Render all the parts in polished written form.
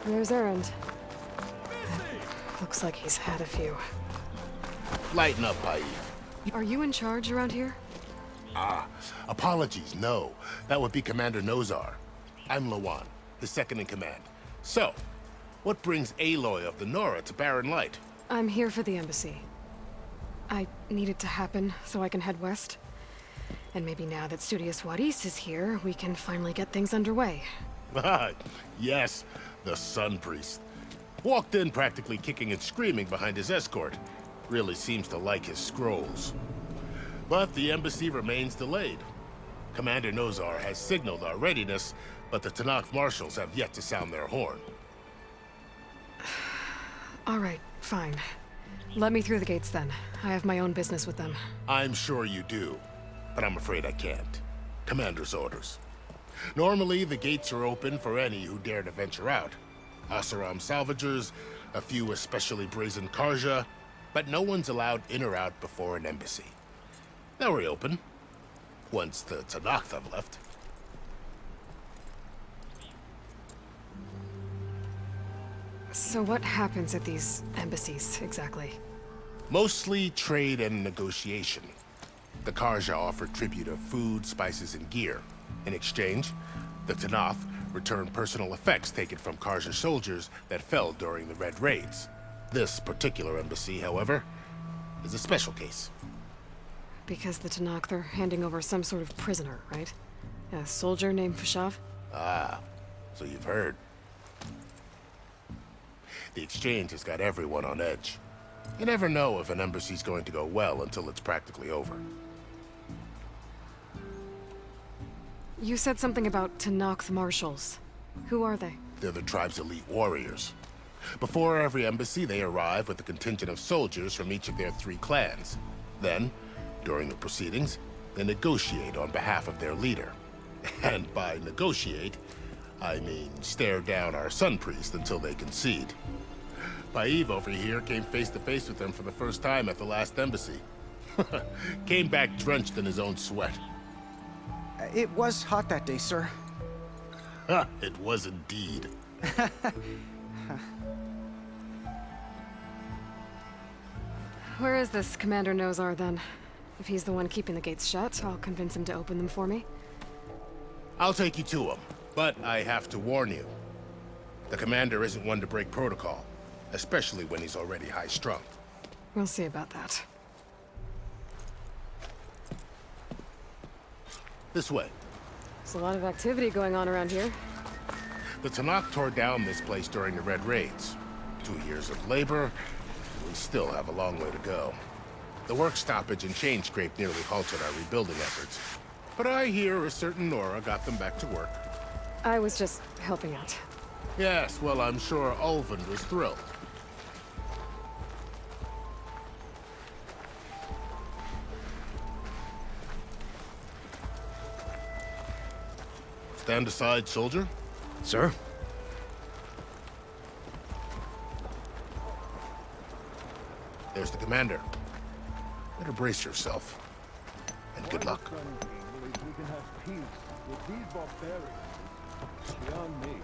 There's Errand. Looks like he's had a few. Lighten up, Paib. Are you in charge around here? Apologies, no. That would be Commander Nozar. I'm Lawan, his second in command. So, what brings Aloy of the Nora to Barren Light? I'm here for the embassy. I need it to happen so I can head west. And maybe now that Studious Wadis is here, we can finally get things underway. Yes, the Sun Priest. Walked in practically kicking and screaming behind his escort. Really seems to like his scrolls. But the embassy remains delayed. Commander Nozar has signaled our readiness, but the Tanakh marshals have yet to sound their horn. All right, fine. Let me through the gates then. I have my own business with them. I'm sure you do, but I'm afraid I can't. Commander's orders. Normally, the gates are open for any who dare to venture out. Asaram salvagers, a few especially brazen Karja, but no one's allowed in or out before an embassy. They'll reopen, once the Tanakh have left. So what happens at these embassies, exactly? Mostly trade and negotiation. The Karja offer tribute of food, spices, and gear. In exchange, the Tanakh return personal effects taken from Karja soldiers that fell during the Red Raids. This particular embassy, however, is a special case. Because the Tanakh, they're handing over some sort of prisoner, right? A soldier named Fashav? Ah, so you've heard. The exchange has got everyone on edge. You never know if an embassy's going to go well until it's practically over. You said something about Tanakh marshals. Who are they? They're the tribe's elite warriors. Before every embassy, they arrive with a contingent of soldiers from each of their 3 clans. Then, during the proceedings, they negotiate on behalf of their leader. And by negotiate, I mean stare down our Sun Priest until they concede. Paib over here came face to face with them for the first time at the last embassy. Came back drenched in his own sweat. It was hot that day, sir. It was indeed. Where is this Commander Nozar, then? If he's the one keeping the gates shut, I'll convince him to open them for me. I'll take you to him, but I have to warn you. The commander isn't one to break protocol, especially when he's already high-strung. We'll see about that. This way. There's a lot of activity going on around here. The Tanakh tore down this place during the Red Raids. 2 years of labor, we still have a long way to go. The work stoppage and chain scrape nearly halted our rebuilding efforts. But I hear a certain Nora got them back to work. I was just helping out. Yes, well, I'm sure Ulvin was thrilled. Stand aside, soldier. Sir? There's the commander. Better brace yourself. And good luck. We can have peace with these barbarians. Beyond me.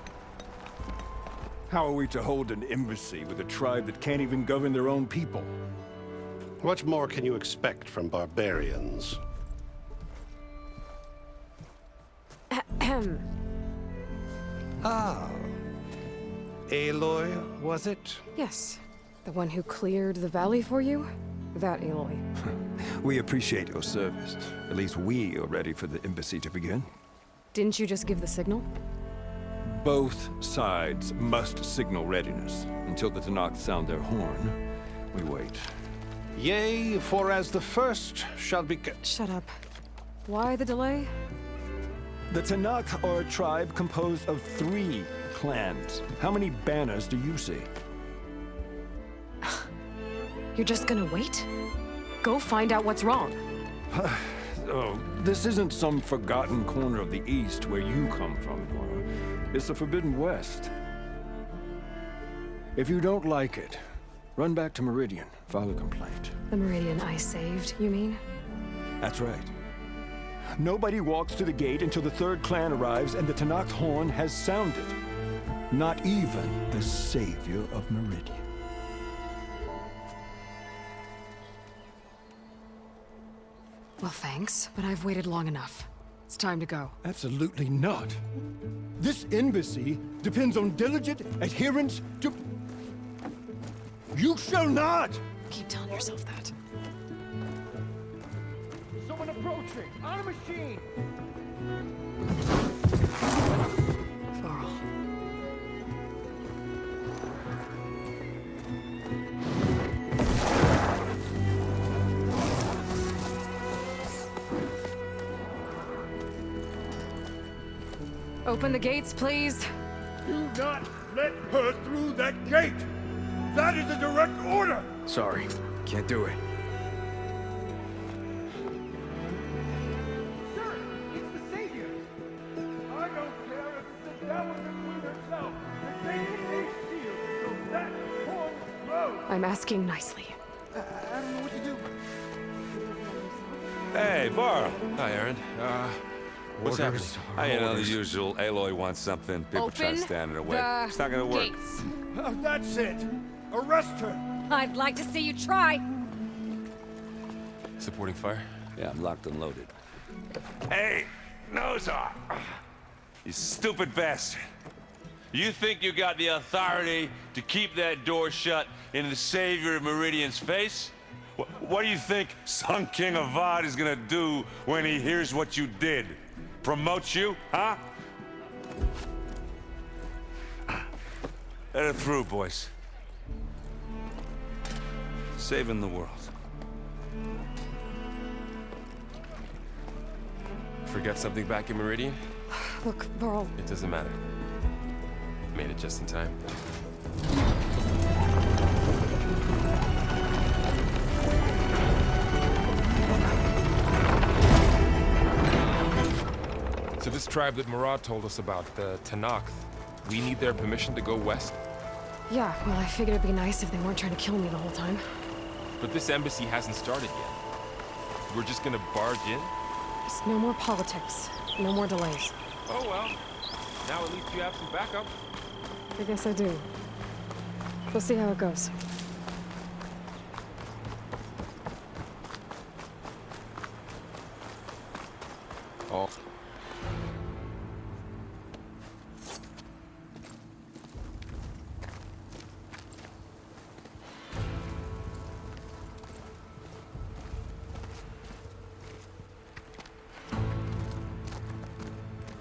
How are we to hold an embassy with a tribe that can't even govern their own people? What more can you expect from barbarians? Ah. Aloy, was it? Yes. The one who cleared the valley for you? That Aloy. We appreciate your service. At least we are ready for the embassy to begin. Didn't you just give the signal? Both sides must signal readiness. Until the Tanakh sound their horn, we wait. Yea, for as the first shall be... Shut up. Why the delay? The Tanakh are a tribe composed of 3 clans. How many banners do you see? You're just gonna wait? Go find out what's wrong. Oh, this isn't some forgotten corner of the East where you come from, Nora. It's the Forbidden West. If you don't like it, run back to Meridian, file a complaint. The Meridian I saved, you mean? That's right. Nobody walks to the gate until the 3rd clan arrives and the Tanakh horn has sounded. Not even the savior of Meridian. Well, thanks, but I've waited long enough. It's time to go. Absolutely not. This embassy depends on diligent adherence to... You shall not! Keep telling yourself that. Someone approaching! On a machine! Varl. Open the gates, please. Do not let her through that gate! That is a direct order! Sorry, can't do it. Sir, it's the Savior! I don't care if it's the devil and the queen herself. The gate is a shield, so that won't go! I'm asking nicely. I don't know what to do. Hey, Varl. Hi, Aaron. What's happening? I know the usual. Aloy wants something. People try to Open stand in her way. the It's not gonna work. gates. That's it! Arrest her! I'd like to see you try. Supporting fire? Yeah, I'm locked and loaded. Hey, nose off! You stupid bastard. You think you got the authority to keep that door shut in the savior of Meridian's face? What do you think Sun King Avad is gonna do when he hears what you did? Promote you, huh? Let her through, boys. Saving the world. Forget something back in Meridian? Look, Varl, It doesn't matter. Made it just in time. So this tribe that Murad told us about, the Tanakh, we need their permission to go west? yeah, well, I figured it'd be nice if they weren't trying to kill me the whole time. But this embassy hasn't started yet. We're just gonna barge in? Just no more politics. No more delays. Oh well. Now at least you have some backup. I guess I do. We'll see how it goes. Oh.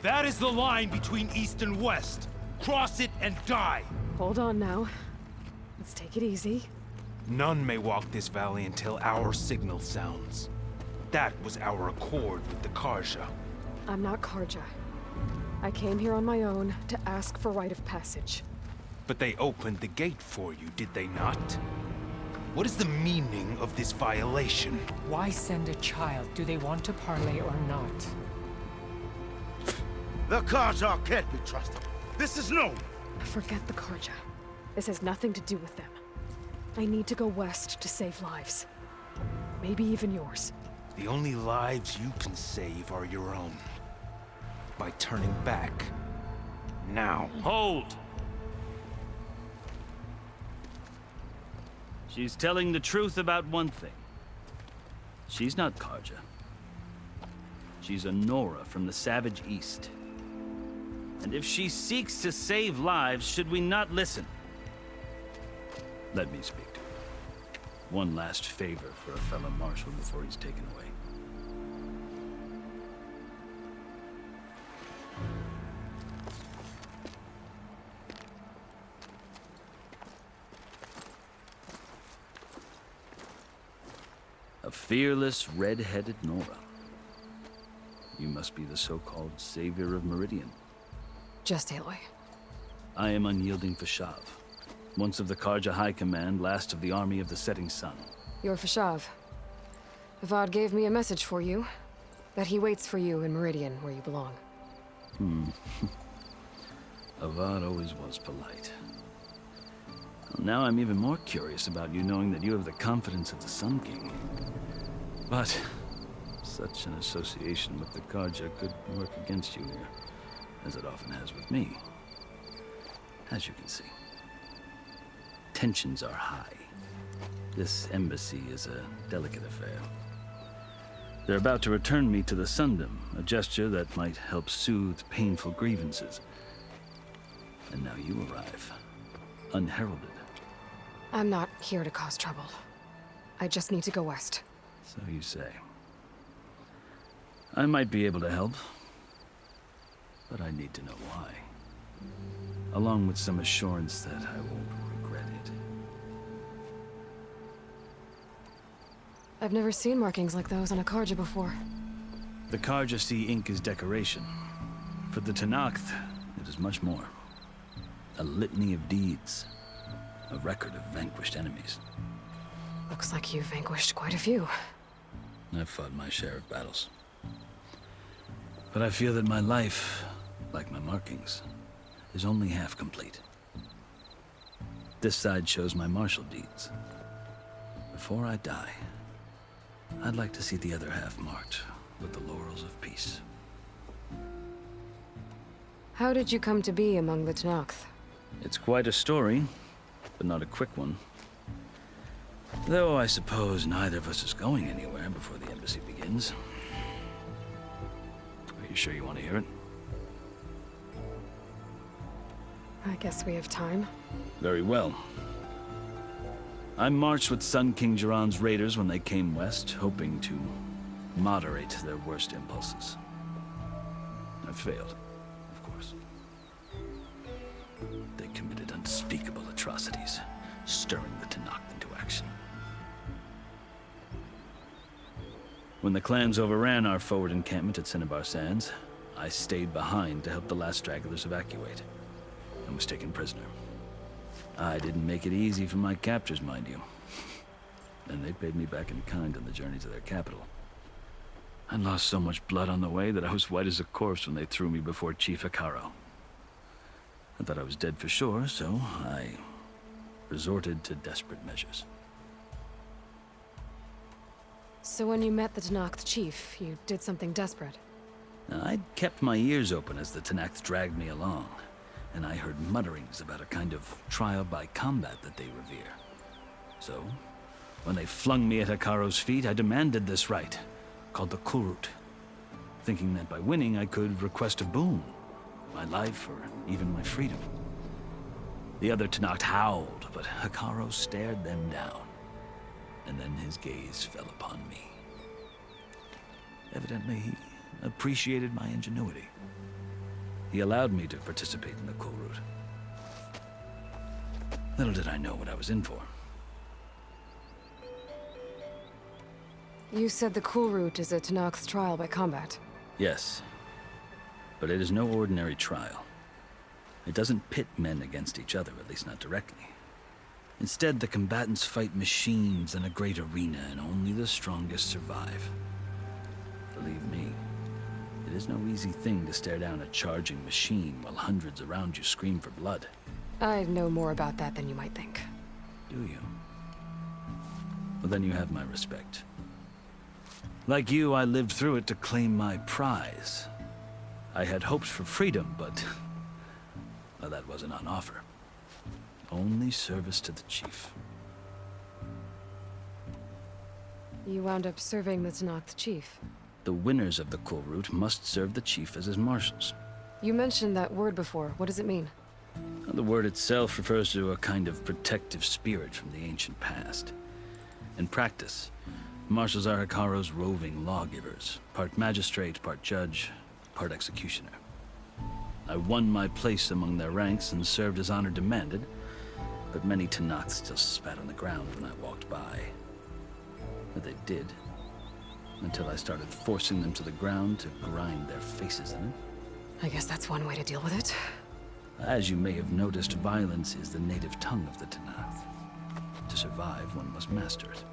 That is the line between East and West. Cross it and die. Hold on now. Let's take it easy. None may walk this valley until our signal sounds. That was our accord with the Karja. I'm not Karja. I came here on my own to ask for rite of passage. But they opened the gate for you, did they not? What is the meaning of this violation? Why send a child? Do they want to parley or not? The Karja can't be trusted. This is known. Forget the Karja. This has nothing to do with them. I need to go west to save lives. Maybe even yours. The only lives you can save are your own. By turning back. Now. Hold! She's telling the truth about one thing. She's not Karja. She's a Nora from the Savage East. And if she seeks to save lives, should we not listen? Let me speak to her. One last favor for a fellow marshal before he's taken away. A fearless, red-headed Nora. You must be the so-called savior of Meridian. Just Aloy. I am unyielding Fashav. Once of the Karja High Command, last of the army of the Setting Sun. You're Fashav. Avad gave me a message for you. That he waits for you in Meridian, where you belong. Avad always was polite. Well, now I'm even more curious about you knowing that you have the confidence of the Sun King. But such an association with the Karja could work against you here, as it often has with me. As you can see, tensions are high. This embassy is a delicate affair. They're about to return me to the Sundom, a gesture that might help soothe painful grievances. And now you arrive, unheralded. I'm not here to cause trouble. I just need to go west. So you say. I might be able to help, but I need to know why. Along with some assurance that I won't regret it. I've never seen markings like those on a Karja before. The Karja see ink as decoration. For the Tenakth, it is much more. A litany of deeds. A record of vanquished enemies. Looks like you've vanquished quite a few. I've fought my share of battles. But I feel that my life, like my markings, is only half complete. This side shows my martial deeds. Before I die, I'd like to see the other half marked with the laurels of peace. How did you come to be among the Tenakth? It's quite a story, but not a quick one. Though I suppose neither of us is going anywhere before the embassy begins. Are you sure you want to hear it? I guess we have time. Very well. I marched with Sun King Jiran's raiders when they came west, hoping to moderate their worst impulses. I failed, of course. They committed unspeakable atrocities, stirring the Tenakth into action. When the clans overran our forward encampment at Cinnabar Sands, I stayed behind to help the last stragglers evacuate, and was taken prisoner. I didn't make it easy for my captors, mind you. And they paid me back in kind on the journey to their capital. I lost so much blood on the way that I was white as a corpse when they threw me before Chief Hikaro. I thought I was dead for sure, so I resorted to desperate measures. So when you met the Tenakth chief, you did something desperate? Now, I'd kept my ears open as the Tenakth dragged me along, and I heard mutterings about a kind of trial by combat that they revere. So, when they flung me at Hikaro's feet, I demanded this right, called the Kulrut, thinking that by winning I could request a boon, my life or even my freedom. The other Tenakth howled, but Hikaro stared them down, and then his gaze fell upon me. Evidently, he appreciated my ingenuity. He allowed me to participate in the Kulrut. Little did I know what I was in for. You said the Kulrut is a Tenakth trial by combat. Yes, but it is no ordinary trial. It doesn't pit men against each other, at least not directly. Instead, the combatants fight machines in a great arena, and only the strongest survive. Believe me, it is no easy thing to stare down a charging machine while hundreds around you scream for blood. I know more about that than you might think. Do you? Well, then you have my respect. Like you, I lived through it to claim my prize. I had hoped for freedom, but well, that wasn't on offer. Only service to the chief. You wound up serving the Tenakth chief. The winners of the Kulrut must serve the chief as his marshals. You mentioned that word before. What does it mean? The word itself refers to a kind of protective spirit from the ancient past. In practice, marshals are Hikaro's roving lawgivers, part magistrate, part judge, part executioner. I won my place among their ranks and served as honor demanded, but many Tenakth still spat on the ground when I walked by. But they did, until I started forcing them to the ground to grind their faces in it. I guess that's one way to deal with it. As you may have noticed, violence is the native tongue of the Tenakth. To survive, one must master it.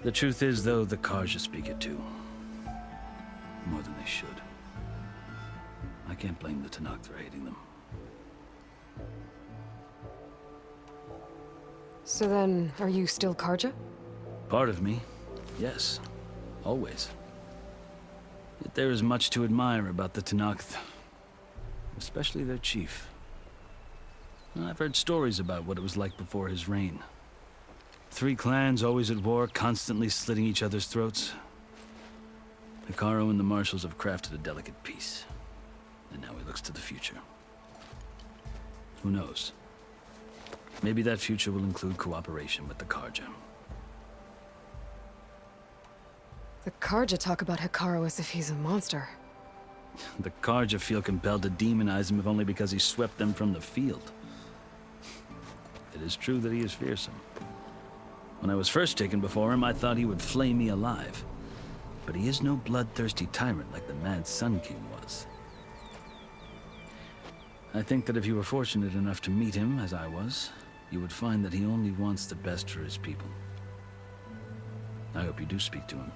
The truth is, though, the Karja speak it too. More than they should. I can't blame the Tenakth for hating them. So then, are you still Karja? Part of me, yes. Always. Yet there is much to admire about the Tenakth. Especially their chief. I've heard stories about what it was like before his reign. 3 clans always at war, constantly slitting each other's throats. Hikaru and the Marshals have crafted a delicate peace. And now he looks to the future. Who knows? Maybe that future will include cooperation with the Karja. The Karja talk about Hikaru as if he's a monster. The Karja feel compelled to demonize him if only because he swept them from the field. It is true that he is fearsome. When I was first taken before him, I thought he would flay me alive. But he is no bloodthirsty tyrant like the Mad Sun King was. I think that if you were fortunate enough to meet him, as I was, you would find that he only wants the best for his people. I hope you do speak to him.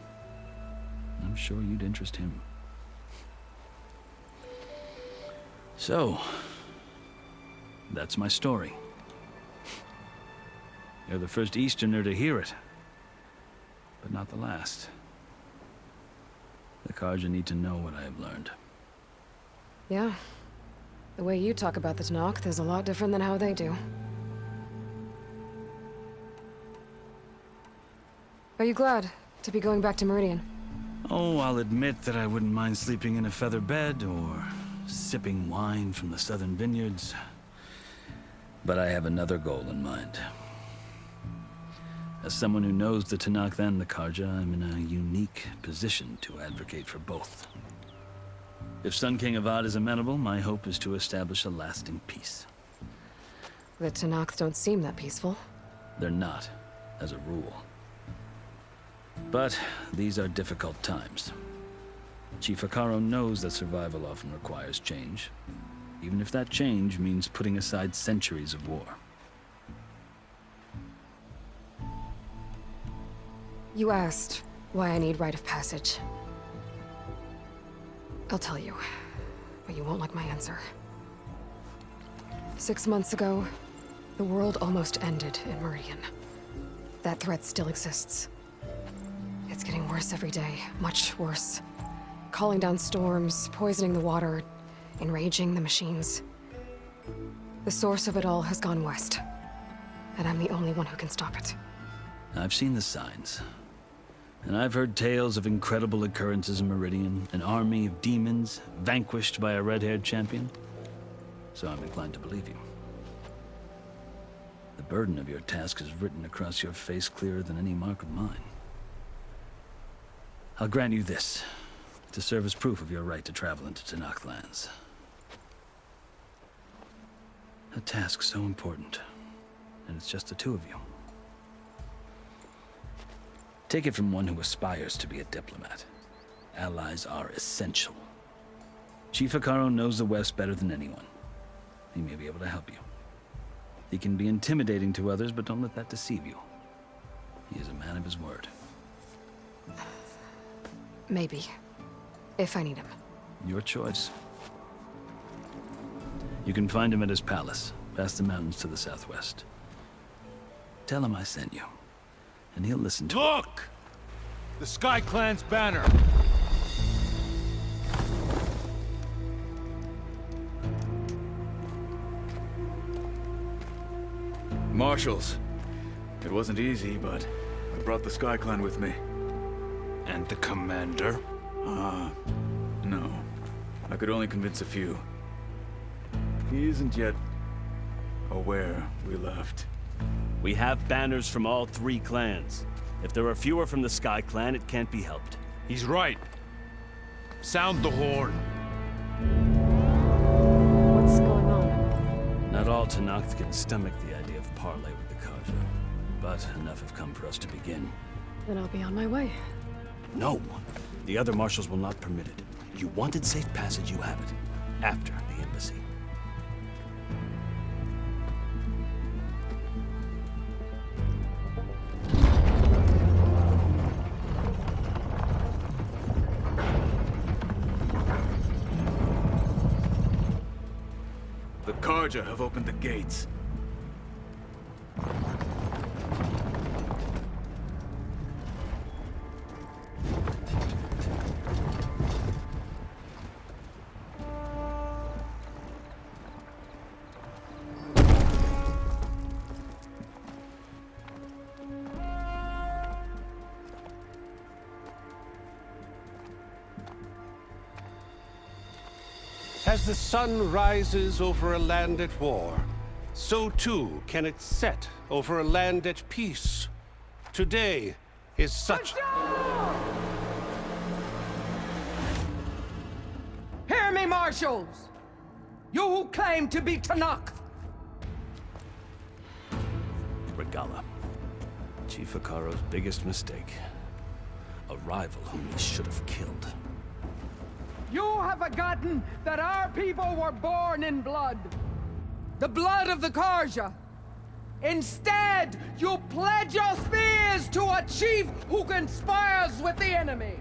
I'm sure you'd interest him. So, that's my story. You're the first Easterner to hear it, but not the last. The Karja need to know what I have learned. Yeah. The way you talk about the Tanakh is a lot different than how they do. Are you glad to be going back to Meridian? Oh, I'll admit that I wouldn't mind sleeping in a feather bed or sipping wine from the southern vineyards. But I have another goal in mind. As someone who knows the Tanakh and the Karja, I'm in a unique position to advocate for both. If Sun King Avad is amenable, my hope is to establish a lasting peace. The Tanakh don't seem that peaceful. They're not, as a rule. But these are difficult times. Chief Hikaru knows that survival often requires change, even if that change means putting aside centuries of war. You asked why I need rite of passage. I'll tell you, but you won't like my answer. 6 months ago, the world almost ended in Meridian. That threat still exists. It's getting worse every day, much worse. Calling down storms, poisoning the water, enraging the machines. The source of it all has gone west, and I'm the only one who can stop it. I've seen the signs. And I've heard tales of incredible occurrences in Meridian, an army of demons vanquished by a red-haired champion. So I'm inclined to believe you. The burden of your task is written across your face clearer than any mark of mine. I'll grant you this, to serve as proof of your right to travel into Tanakh lands. A task so important, and it's just the 2 of you. Take it from one who aspires to be a diplomat. Allies are essential. Chief Hikaru knows the West better than anyone. He may be able to help you. He can be intimidating to others, but don't let that deceive you. He is a man of his word. Maybe. If I need him. Your choice. You can find him at his palace, past the mountains to the southwest. Tell him I sent you. And he'll listen to it. Look! The Sky Clan's banner! Marshals. It wasn't easy, but I brought the Sky Clan with me. And the commander? No. I could only convince a few. He isn't yet aware we left. We have banners from all 3 clans. If there are fewer from the Sky Clan, it can't be helped. He's right. Sound the horn. What's going on? Not all Tanakh can stomach the idea of parley with the Karja, but enough have come for us to begin. Then I'll be on my way. No. The other marshals will not permit it. You wanted safe passage, you have it. After the embassy. The Karja have opened the gates. As the sun rises over a land at war, so too can it set over a land at peace. Today is such... Hear me, Marshals! You who claim to be Tanakh! Regala. Chief Hikaro's biggest mistake. A rival whom he should have killed. You have forgotten that our people were born in blood. The blood of the Karja. Instead, you pledge your spears to a chief who conspires with the enemy.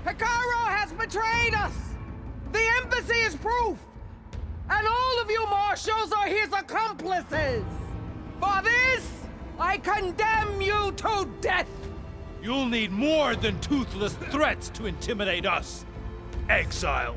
Hikaro has betrayed us! The embassy is proof! And all of you marshals are his accomplices! For this, I condemn you to death! You'll need more than toothless threats to intimidate us. Exile.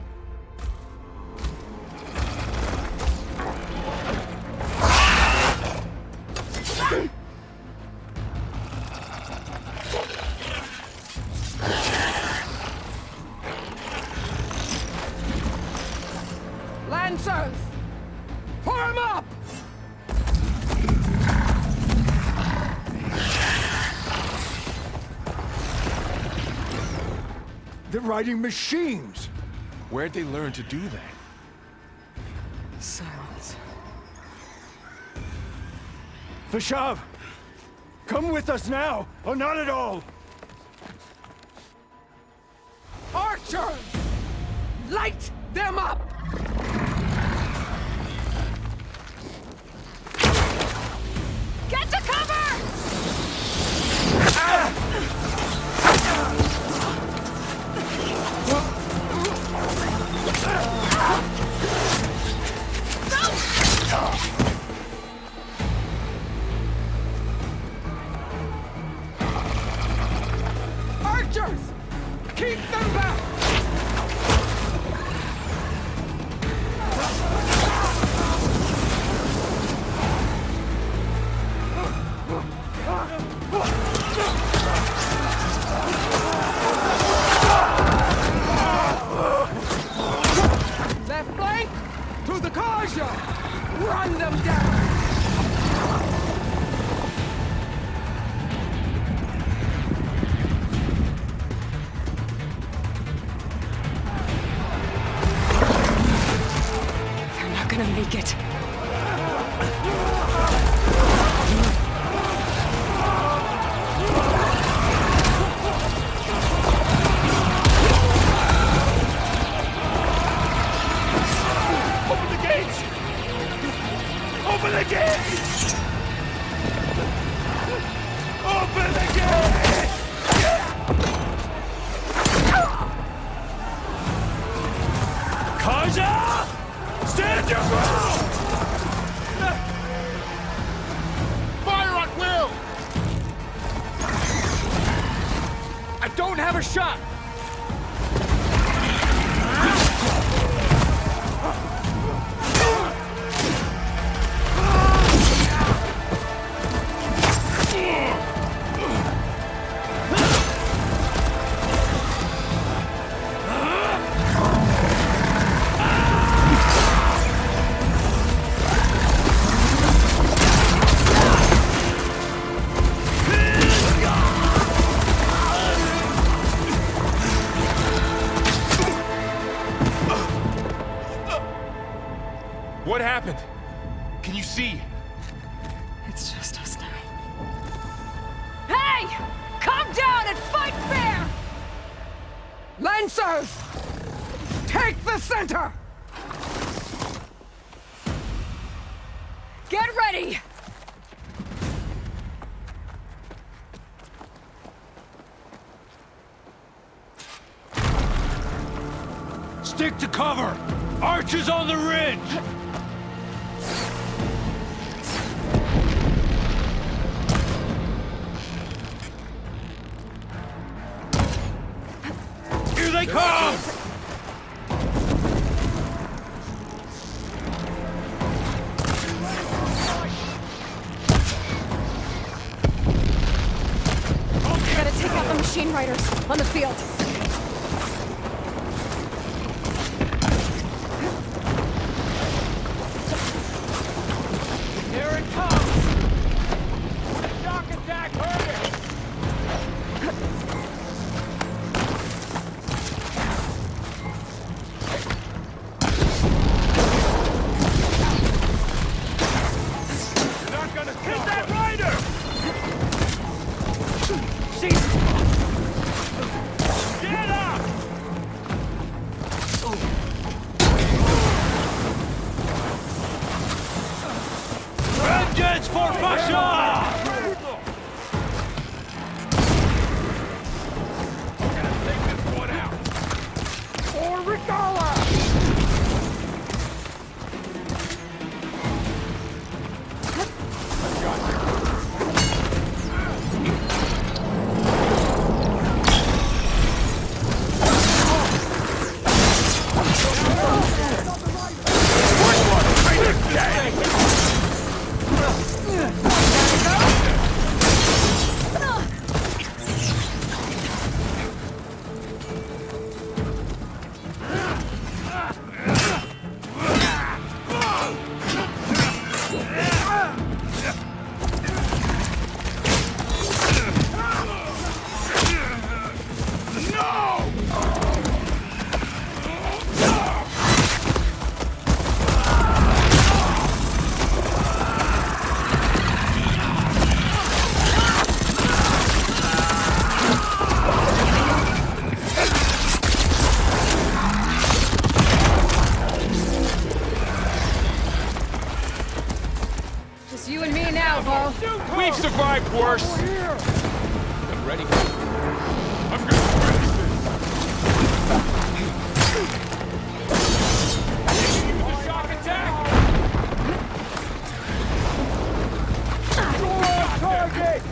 Lancers! Form up! They're riding machines! Where'd they learn to do that? Silence. Vashav! Come with us now, or not at all! Archers! Light them up! Get to cover! Archers! Keep them back! Left flank to the Karja! Run them down! They're not gonna make it. Open the gates! Open the gates! Open the gates! Karja! Stand your ground! Fire at will! I don't have a shot! What happened? Can you see? It's just us now. Hey! Calm down and fight fair! Lancers! Take the center! Get ready! Stick to cover! Archers on the ridge! Here they come! Gotta take out the machine riders on the field. We've survived worse. I'm ready. I'm gonna finish this. Use a shock attack. Target!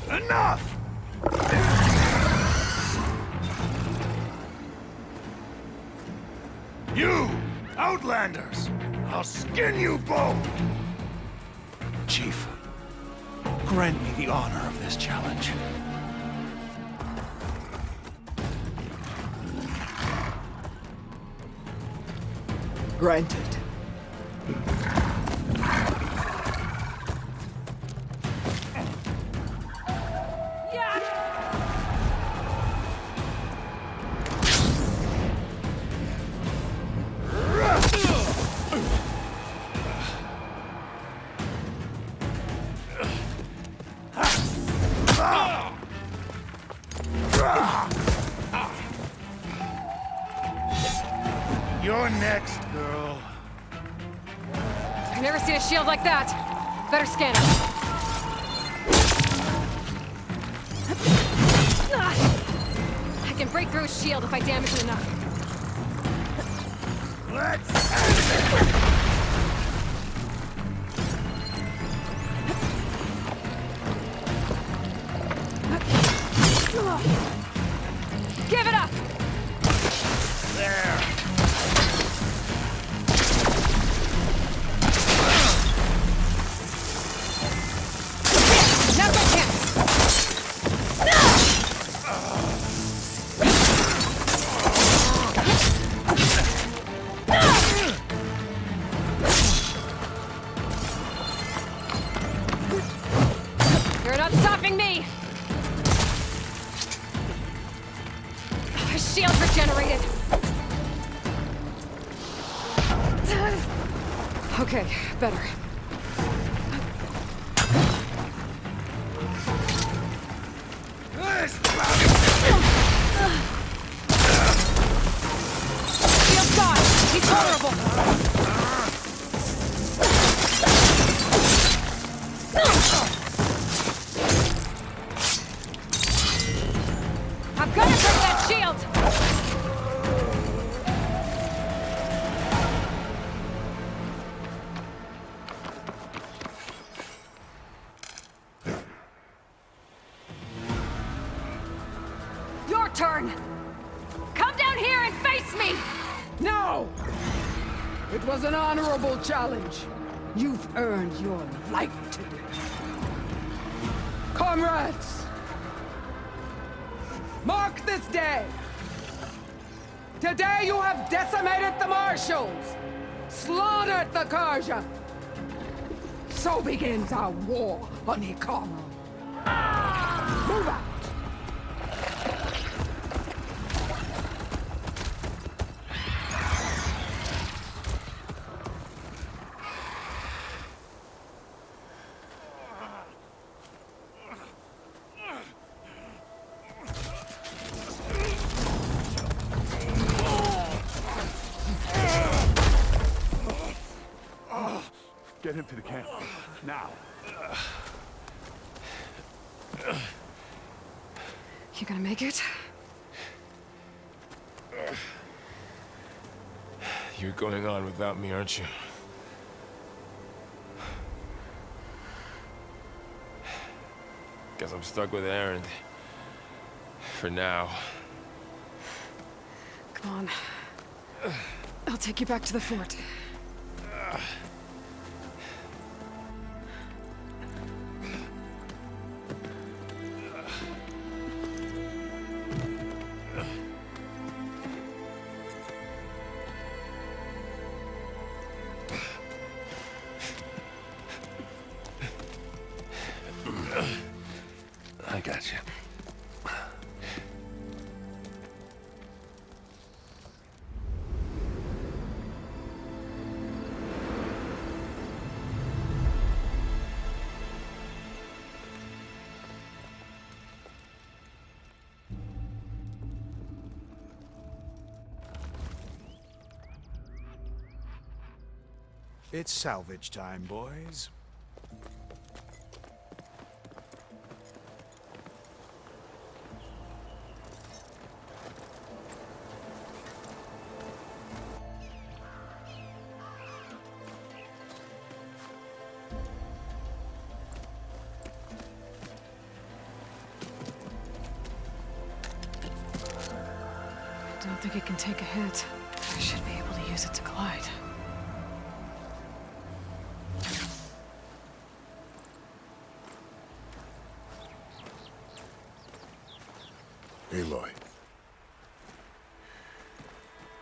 Enough! You, Outlanders! I'll skin you both! Chief, grant me the honor of this challenge. Granted. You're next, girl. I've never seen a shield like that. Better scan it. I can break through a shield if I damage it enough. Let's end it! Give it up! There! Now's my chance! You're not stopping me! Shield regenerated! Okay, better. Shield's gone! He's vulnerable! I'm gonna break that shield! Your turn! Come down here and face me! No! It was an honorable challenge. You've earned your life today. Comrades! Mark this day! Today you have decimated the Marshals! Slaughtered the Karja! So begins our war on Ikaro. Move out! Get him to the camp. Now. You gonna make it? You're going on without me, aren't you? Guess I'm stuck with Aaron. For now. Come on. I'll take you back to the fort. I got you. It's salvage time, boys. I don't think it can take a hit. I should be able to use it to glide. Aloy.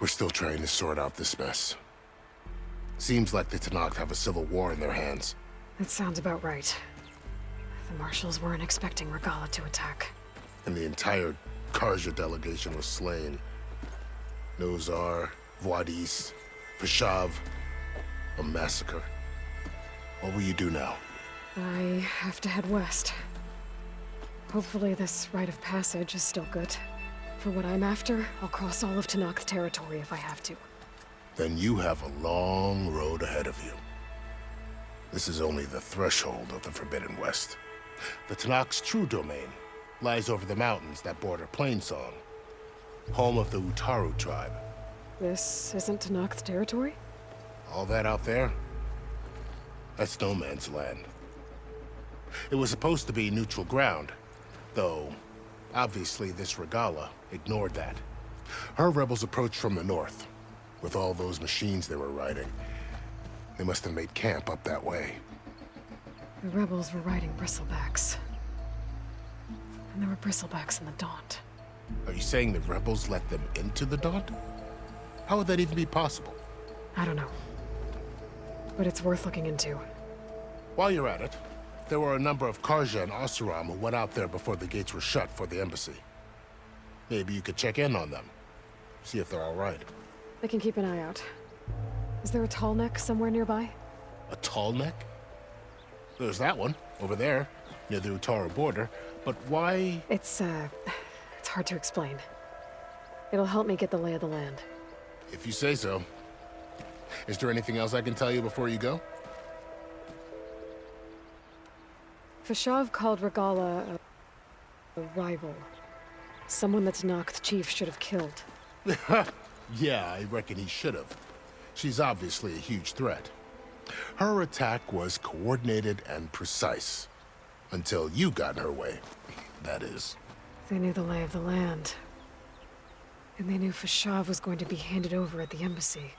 We're still trying to sort out this mess. Seems like the Tenakth have a civil war in their hands. That sounds about right. The marshals weren't expecting Regala to attack. And the entire Karja delegation was slain. Nozar, Voidis, Vashav. A massacre. What will you do now? I have to head west. Hopefully this rite of passage is still good. For what I'm after, I'll cross all of Tenakth territory if I have to. Then you have a long road ahead of you. This is only the threshold of the Forbidden West. The Tenakth's true domain lies over the mountains that border Plainsong, home of the Utaru tribe. This isn't Tenakth territory? All that out there? That's no man's land. It was supposed to be neutral ground, though obviously this Regala ignored that. Her rebels approached from the north. With all those machines they were riding, they must have made camp up that way. The rebels were riding bristlebacks. And there were bristlebacks in the Daunt. Are you saying the rebels let them into the Daunt? How would that even be possible? I don't know. But it's worth looking into. While you're at it, there were a number of Karja and Oseram who went out there before the gates were shut for the embassy. Maybe you could check in on them. See if they're all right. I can keep an eye out. Is there a tall neck somewhere nearby? A tall neck? There's that one, over there, near the Utaru border. But why? It's hard to explain. It'll help me get the lay of the land. If you say so. Is there anything else I can tell you before you go? Vashav called Regala a rival. Someone that Tenakth chief should have killed. Yeah, I reckon he should have. She's obviously a huge threat. Her attack was coordinated and precise. Until you got in her way, that is. They knew the lay of the land. And they knew Vashav was going to be handed over at the embassy.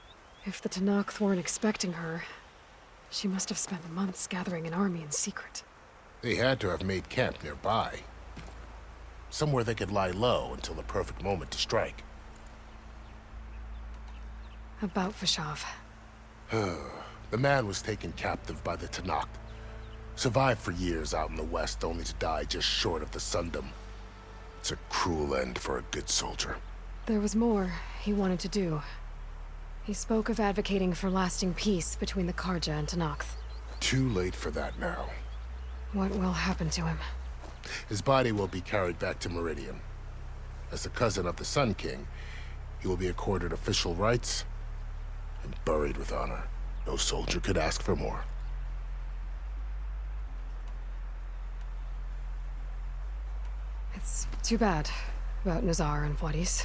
If the Tenakth weren't expecting her, she must have spent months gathering an army in secret. They had to have made camp nearby. Somewhere they could lie low until the perfect moment to strike. About Vashav. The man was taken captive by the Tenakth. Survived for years out in the west, only to die just short of the Sundom. It's a cruel end for a good soldier. There was more he wanted to do. He spoke of advocating for lasting peace between the Karja and Tenakth. Too late for that now. What will happen to him? His body will be carried back to Meridian. As a cousin of the Sun King, he will be accorded official rights and buried with honor. No soldier could ask for more. Too bad about Nazar and Juarez.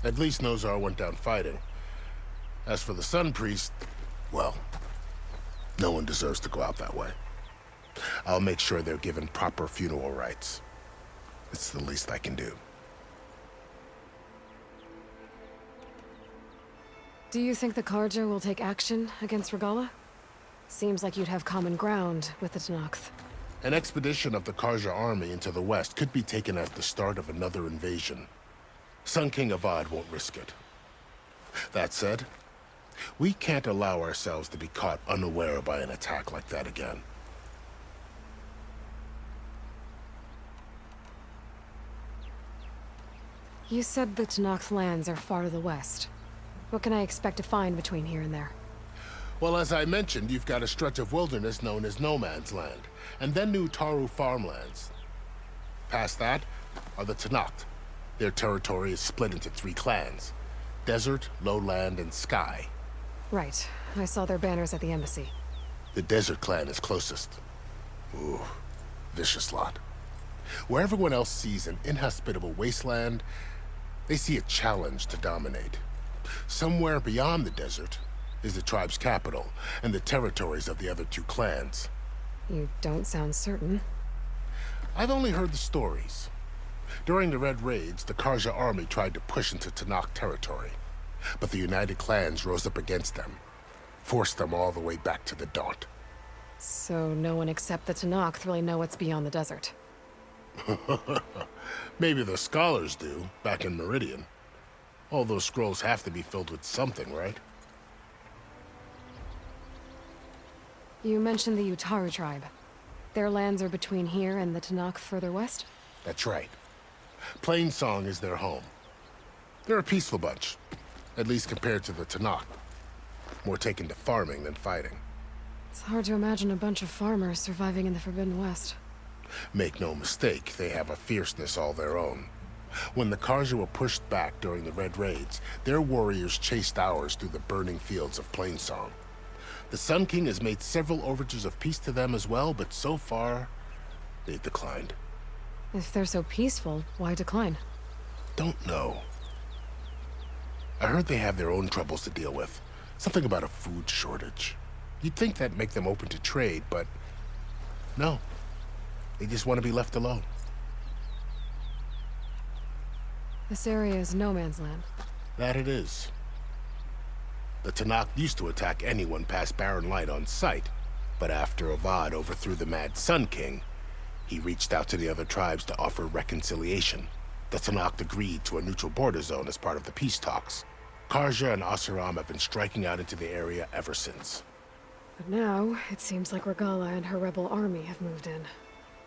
At least Nozar went down fighting. As for the Sun Priest, well, no one deserves to go out that way. I'll make sure they're given proper funeral rites. It's the least I can do. Do you think the Karja will take action against Regala? Seems like you'd have common ground with the Tenakth. An expedition of the Karja army into the west could be taken as the start of another invasion. Sun King Avad won't risk it. That said, we can't allow ourselves to be caught unaware by an attack like that again. You said the Tenakth lands are far to the west. What can I expect to find between here and there? Well, as I mentioned, you've got a stretch of wilderness known as No Man's Land, and then New Taru farmlands. Past that are the Tenakth. Their territory is split into 3 clans: Desert, Lowland, and Sky. Right. I saw their banners at the embassy. The Desert clan is closest. Ooh, vicious lot. Where everyone else sees an inhospitable wasteland, they see a challenge to dominate. Somewhere beyond the desert is the tribe's capital and the territories of the other 2 clans. You don't sound certain. I've only heard the stories. During the Red Raids, the Karja army tried to push into Tenakth territory, but the United Clans rose up against them, forced them all the way back to the Daunt. So no one except the Tenakth really know what's beyond the desert. Maybe the scholars do, back in Meridian. All those scrolls have to be filled with something, right? You mentioned the Utaru tribe. Their lands are between here and the Tenakth further west? That's right. Plainsong is their home. They're a peaceful bunch, at least compared to the Tenakth. More taken to farming than fighting. It's hard to imagine a bunch of farmers surviving in the Forbidden West. Make no mistake, they have a fierceness all their own. When the Karja were pushed back during the Red Raids, their warriors chased ours through the burning fields of Plainsong. The Sun King has made several overtures of peace to them as well, but so far, they've declined. If they're so peaceful, why decline? Don't know. I heard they have their own troubles to deal with. Something about a food shortage. You'd think that'd make them open to trade, but no. They just want to be left alone. This area is no man's land. That it is. The Tenakth used to attack anyone past Barren Light on sight, but after Avad overthrew the Mad Sun King, he reached out to the other tribes to offer reconciliation. The Tenakth agreed to a neutral border zone as part of the peace talks. Karja and Oseram have been striking out into the area ever since. But now, it seems like Regala and her rebel army have moved in.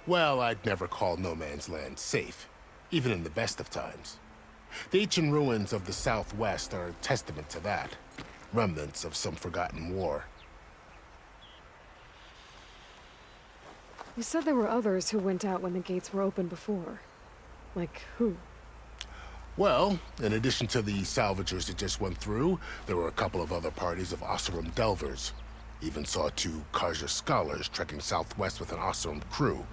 Well, I'd never call No Man's Land safe, even in the best of times. The ancient ruins of the Southwest are a testament to that. Remnants of some forgotten war. You said there were others who went out when the gates were open before. Like who? Well, in addition to the salvagers that just went through, there were a couple of other parties of Oseram delvers. Even saw 2 Karja scholars trekking southwest with an Oseram crew.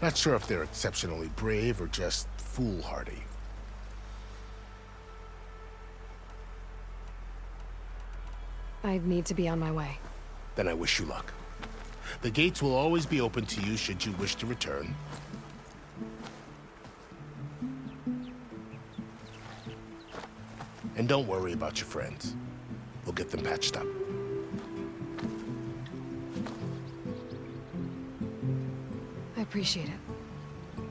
Not sure if they're exceptionally brave or just foolhardy. I'd need to be on my way. Then I wish you luck. The gates will always be open to you should you wish to return. And don't worry about your friends. We'll get them patched up. I appreciate it.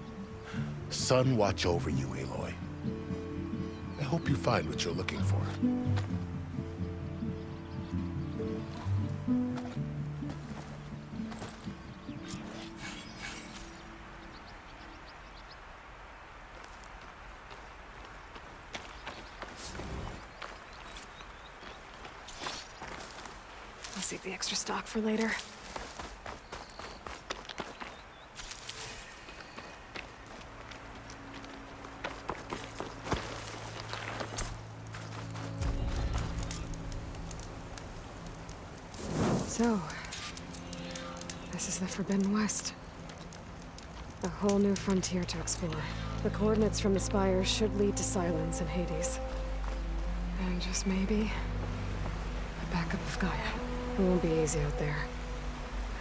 Sun watch over you, Aloy. I hope you find what you're looking for. I'll save the extra stock for later. So, this is the Forbidden West. A whole new frontier to explore. The coordinates from the spires should lead to Silence in Hades. And just maybe, a backup of Gaia. It won't be easy out there.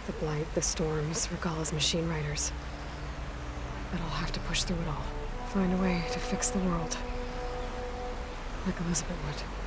The Blight, the Storms, Regalla's machine riders. But I'll have to push through it all. Find a way to fix the world. Like Elizabeth would.